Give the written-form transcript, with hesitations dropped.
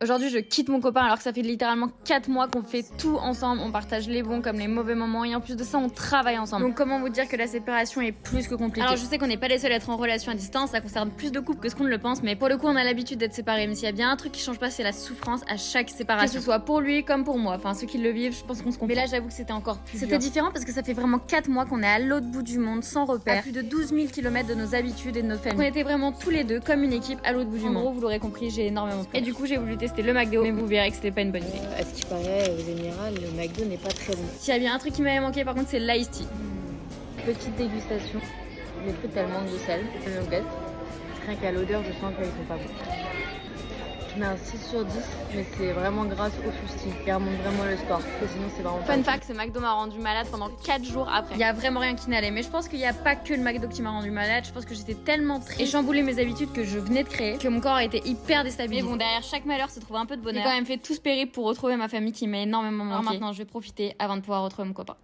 Aujourd'hui, je quitte mon copain alors que ça fait littéralement 4 mois qu'on fait tout ensemble. On partage les bons comme les mauvais moments et en plus de ça, on travaille ensemble. Donc comment vous dire que la séparation est plus que compliquée. Alors je sais qu'on n'est pas les seuls à être en relation à distance, ça concerne plus de couples que ce qu'on ne le pense, mais pour le coup, on a l'habitude d'être séparés. Mais s'il y a bien un truc qui change pas, c'est la souffrance à chaque séparation. Que ce soit pour lui comme pour moi. Enfin, ceux qui le vivent, je pense qu'on se comprend. Mais là, j'avoue que c'était encore plus dur. C'était différent parce que ça fait vraiment 4 mois qu'on est à l'autre bout du monde, sans repère, à plus de 12 000 km de nos habitudes et de nos familles. On était vraiment tous les deux comme une équipe à l'autre bout du monde. En gros, vous l'aurez compris, j'ai énormément peur. Et du coup, j'ai voulu tester le McDo, mais vous verrez que c'était pas une bonne idée. À ce qui paraît, aux Émirats, le McDo n'est pas très bon. S'il y a bien un truc qui m'avait manqué, par contre, c'est l'ice tea. Petite dégustation. Les frites, elles manquent de sel. Je goûte. Rien qu'à l'odeur, je sens qu'ils sont pas bons. Je mets un 6 sur 10, mais c'est vraiment grâce au fusti qui remonte vraiment le score. Parce que sinon, c'est vraiment fun fact, ce McDo m'a rendu malade pendant 4 jours après. Il y a vraiment rien qui n'allait, mais je pense qu'il n'y a pas que le McDo qui m'a rendu malade. Je pense que j'étais tellement triste et chamboulé mes habitudes que je venais de créer que mon corps était hyper déstabilisé. Mais bon, derrière chaque malheur se trouve un peu de bonheur. J'ai quand même fait tout ce périple pour retrouver ma famille qui m'a énormément manqué. Alors maintenant, je vais profiter avant de pouvoir retrouver mon copain.